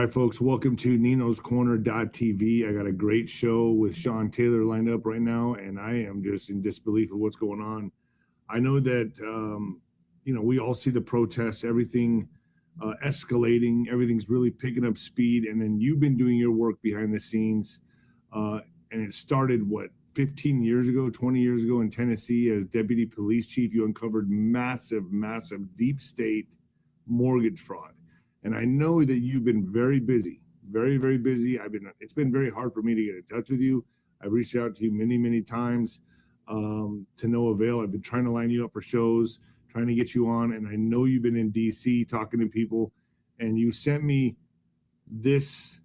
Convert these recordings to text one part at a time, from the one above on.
right, folks, welcome to Nino'sCorner.tv. I got a great show with Shawn Taylor lined up right now, and I am just in disbelief of what's going on. I know that, we all see the protests, everything escalating, everything's really picking up speed, and then you've been doing your work behind the scenes, and it started, 15 years ago, 20 years ago in Tennessee as deputy police chief. You uncovered massive deep state mortgage fraud. And I know that you've been very busy, very busy. It's been very hard for me to get in touch with you. I've reached out to you many times to no avail. I've been trying to line you up for shows, trying to get you on. And I know you've been in DC talking to people, and you sent me this,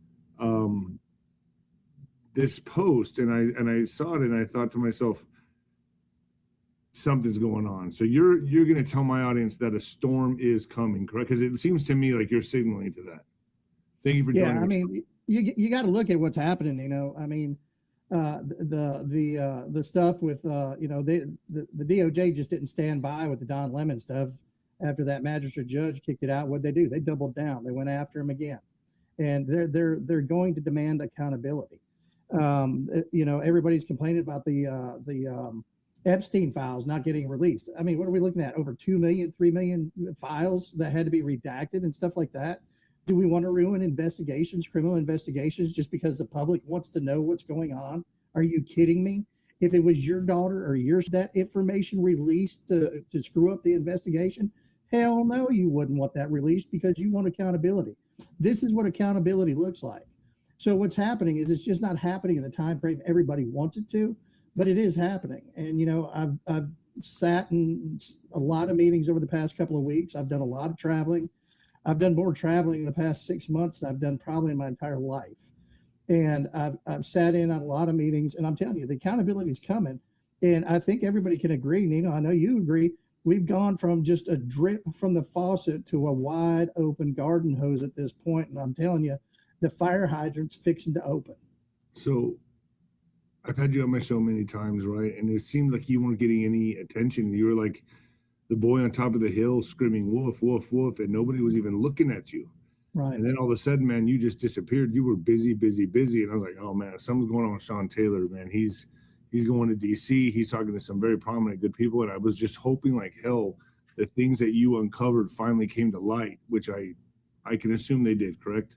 this post, and I saw it, and I thought to myself, something's going on. So you're going to tell my audience that a storm is coming, correct? Because it seems to me like you're signaling to that. Thank you for joining. Yeah, I mean, you got to look at what's happening. I mean, the stuff with the DOJ just didn't stand by with the Don Lemon stuff. After that magistrate judge kicked it out, what'd they do? They doubled down. They went after him again, and they're going to demand accountability. Everybody's complaining about the Epstein files not getting released. I mean, what are we looking at? Over 2 million, 3 million files that had to be redacted and stuff like that. Do we want to ruin investigations, criminal investigations, just because the public wants to know what's going on? Are you kidding me? If it was your daughter or yours, that information released to screw up the investigation, hell no, you wouldn't want that released because you want accountability. This is what accountability looks like. So what's happening is it's just not happening in the time frame everybody wants it to. But it is happening. And, I've sat in a lot of meetings over the past couple of weeks. I've done a lot of traveling. I've done more traveling in the past 6 months than I've done probably in my entire life. And I've sat in on a lot of meetings, and I'm telling you, the accountability is coming. And I think everybody can agree, Nino, I know you agree, we've gone from just a drip from the faucet to a wide open garden hose at this point. And I'm telling you, the fire hydrant's fixing to open. So I've had you on my show many times, right? And it seemed like you weren't getting any attention. You were like the boy on top of the hill screaming, "Wolf, wolf, wolf," and nobody was even looking at you. Right. And then all of a sudden, man, you just disappeared. You were busy. And I was like, oh, man, something's going on with Shawn Taylor, man. He's going to DC. He's talking to some very prominent, good people. And I was just hoping like hell that things that you uncovered finally came to light, which I can assume they did, correct?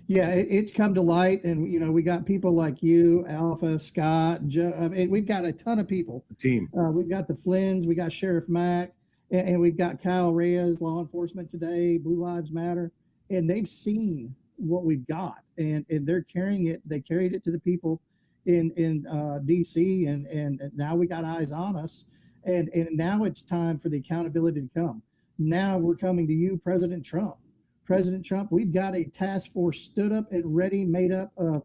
Yeah, it's come to light, and we got people like you, Alpha, Scott, Joe. I mean, we've got a ton of people. A team. We've got the Flynn's, we got Sheriff Mack, and we've got Kyle Reyes, Law Enforcement Today, Blue Lives Matter, and they've seen what we've got, and they're carrying it. They carried it to the people in DC, and now we got eyes on us, and now it's time for the accountability to come. Now we're coming to you, President Trump. President Trump, we've got a task force stood up and ready, made up of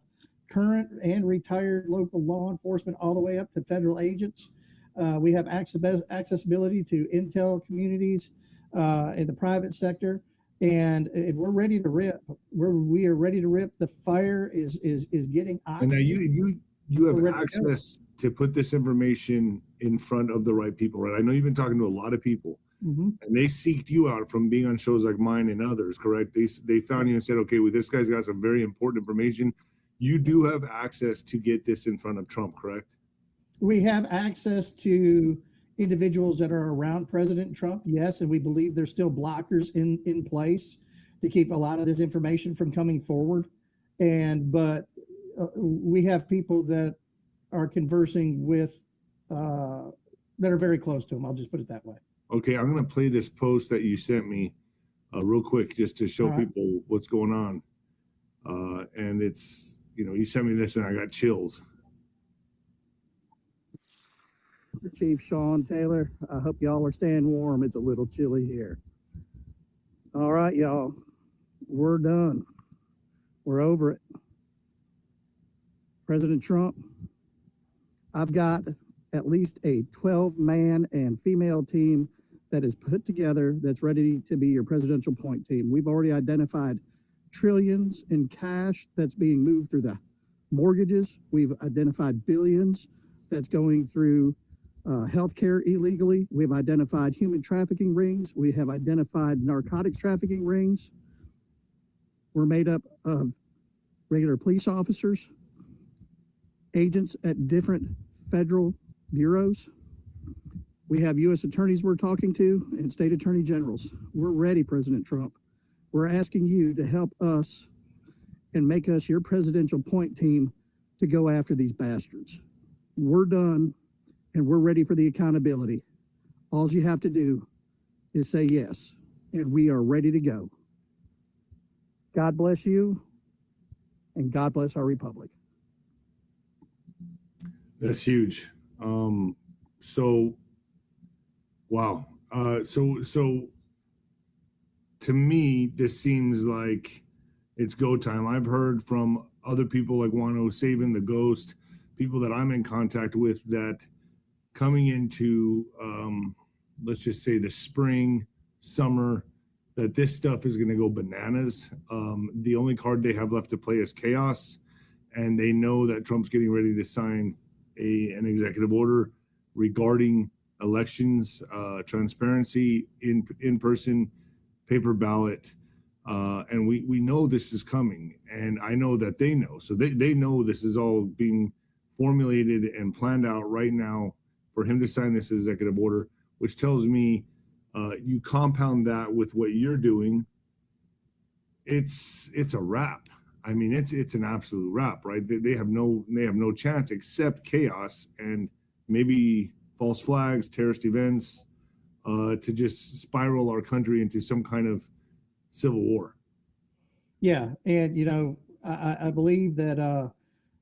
current and retired local law enforcement all the way up to federal agents. We have accessibility to intel communities in the private sector, and we're ready to rip. We are ready to rip. The fire is getting oxygen. And now you have access to put this information in front of the right people, right? I know you've been talking to a lot of people. Mm-hmm. And they seeked you out from being on shows like mine and others, correct? They found you and said, okay, well, this guy's got some very important information. You do have access to get this in front of Trump, correct? We have access to individuals that are around President Trump, yes, and we believe there's still blockers in place to keep a lot of this information from coming forward. But we have people that are conversing with, that are very close to him. I'll just put it that way. Okay, I'm going to play this post that you sent me real quick just to show people what's going on. And it's, you sent me this and I got chills. Chief Shawn Taylor, I hope y'all are staying warm. It's a little chilly here. All right, y'all, we're done. We're over it. President Trump, I've got at least a 12-man and female team that is put together that's ready to be your presidential point team. We've already identified trillions in cash that's being moved through the mortgages. We've identified billions that's going through healthcare illegally. We've identified human trafficking rings. We have identified narcotics trafficking rings. We're made up of regular police officers, agents at different federal bureaus. We have U.S. attorneys we're talking to and state attorney generals. We're ready, President Trump. We're asking you to help us and make us your presidential point team to go after these bastards. We're done and we're ready for the accountability. All you have to do is say yes, and we are ready to go. God bless you, and God bless our republic. That's huge. So, wow. So to me, this seems like it's go time. I've heard from other people like 𝗬𝗏 the Ghost, people that I'm in contact with, that coming into, let's just say the spring, summer, that this stuff is going to go bananas. The only card they have left to play is chaos, and they know that Trump's getting ready to sign an executive order regarding elections, transparency, in-person, paper ballot, and we know this is coming, and I know that they know. So they know this is all being formulated and planned out right now for him to sign this executive order, which tells me you compound that with what you're doing, it's a wrap. I mean, it's an absolute wrap, right? They have no chance except chaos and maybe false flags, terrorist events, to just spiral our country into some kind of civil war. Yeah, and you know, I believe that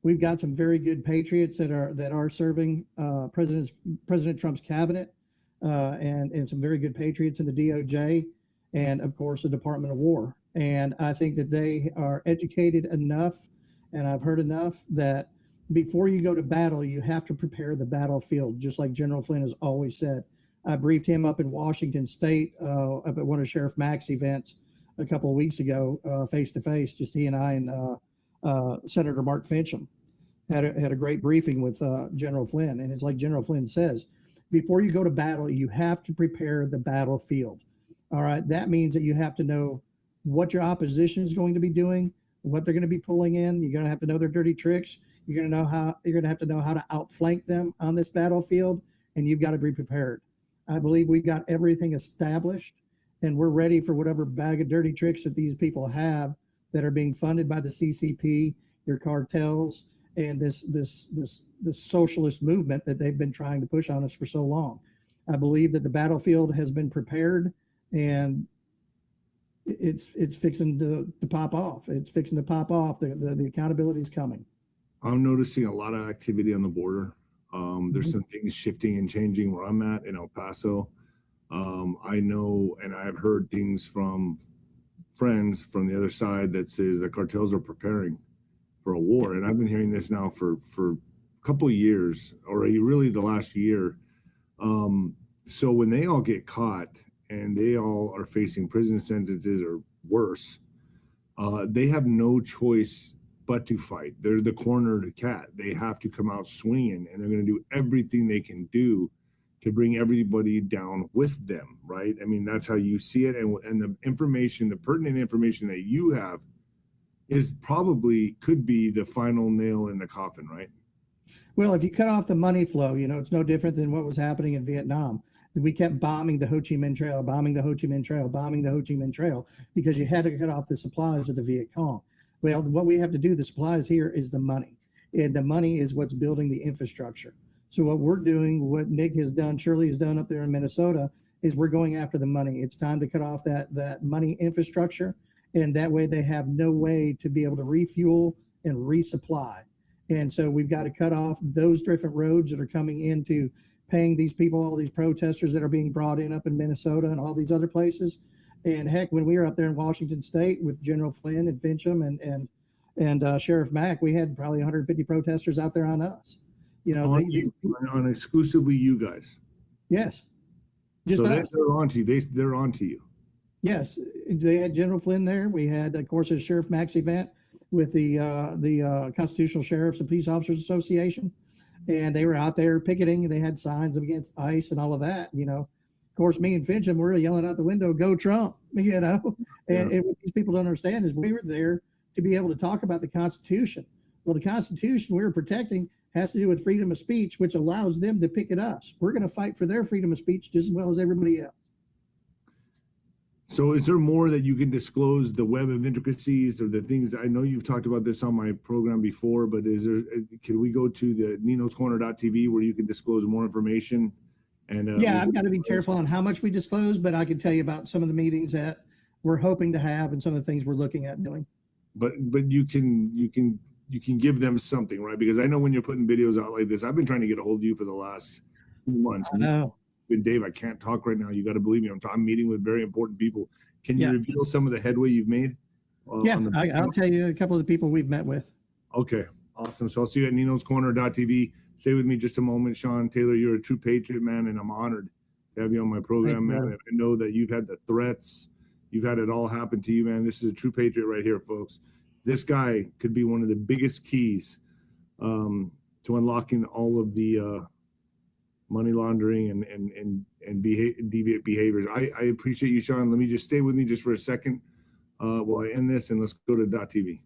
we've got some very good patriots that are serving President Trump's cabinet, and some very good patriots in the DOJ, and of course the Department of War. And I think that they are educated enough, and I've heard enough, that before you go to battle, you have to prepare the battlefield, just like General Flynn has always said. I briefed him up in Washington State up at one of Sheriff Mack's events a couple of weeks ago, face to face, just he and I and Senator Mark Finchem had a great briefing with General Flynn. And it's like General Flynn says, before you go to battle, you have to prepare the battlefield. All right, that means that you have to know what your opposition is going to be doing, what they're going to be pulling in. You're going to have to know their dirty tricks. You're going to have to know how to outflank them on this battlefield, and you've got to be prepared. I believe we've got everything established, and we're ready for whatever bag of dirty tricks that these people have that are being funded by the CCP, your cartels, and this socialist movement that they've been trying to push on us for so long. I believe that the battlefield has been prepared, and it's fixing to pop off. It's fixing to pop off. The accountability is coming. I'm noticing a lot of activity on the border. There's some things shifting and changing where I'm at in El Paso. I know, and I've heard things from friends from the other side that says the cartels are preparing for a war. And I've been hearing this now for a couple of years, or really the last year. So when they all get caught and they all are facing prison sentences or worse, they have no choice but to fight. They're the cornered cat. They have to come out swinging, and they're going to do everything they can do to bring everybody down with them, right? I mean, that's how you see it. And the information, the pertinent information that you have is probably could be the final nail in the coffin, right? Well, if you cut off the money flow, you know, it's no different than what was happening in Vietnam. We kept bombing the 𝗀𝗏 Trail, bombing the 𝗀𝗏 Trail, bombing the 𝗀𝗏 Trail, because you had to cut off the supplies of the Viet Cong. Well, what we have to do, the supplies here, is the money. And the money is what's building the infrastructure. So what we're doing, what Nick has done, Shirley has done up there in Minnesota, is we're going after the money. It's time to cut off that money infrastructure. And that way they have no way to be able to refuel and resupply. And so we've got to cut off those different roads that are coming into paying these people, all these protesters that are being brought in up in Minnesota and all these other places. And heck, when we were up there in Washington State with General Flynn and Finchem and Sheriff Mack, we had probably 150 protesters out there on us. You know, on exclusively you guys. Yes. Just so they're on to you. They're on to you. Yes, they had General Flynn there. We had, of course, a Sheriff Mack's event with the Constitutional Sheriffs and Peace Officers Association, and they were out there picketing. They had signs against ICE and all of that. You know, of course, me and Finchem were yelling out the window, "Go Trump!" you know. And, Yeah. and what these people don't understand is we were there to be able to talk about the Constitution. Well, the Constitution we were protecting has to do with freedom of speech, which allows them to picket us. We're going to fight for their freedom of speech just as well as everybody else. So is there more that you can disclose, the web of intricacies or the things? I know you've talked about this on my program before, but can we go to the 𝗏𝗏𝐻𝑘𝗠𝗏.tv where you can disclose more information? And yeah, I've got to be careful on how much we disclose, but I can tell you about some of the meetings that we're hoping to have and some of the things we're looking at doing. But you can give them something, right? Because I know when you're putting videos out like this, I've been trying to get a hold of you for the last few months. I know. But Dave, I can't talk right now. You got to believe me. I'm meeting with very important people. Can you reveal some of the headway you've made? Yeah, I'll tell you a couple of the people we've met with. Okay, awesome. So I'll see you at 𝗏𝗏𝐻𝑘𝗠𝗏.tv. Stay with me just a moment, Shawn Taylor. You're a true patriot, man, and I'm honored to have you on my program, man. And I know that you've had the threats. You've had it all happen to you, man. This is a true patriot right here, folks. This guy could be one of the biggest keys to unlocking all of the money laundering and deviant behaviors. I appreciate you, Shawn. Let me just stay with me just for a second while I end this, and let's go to .tv.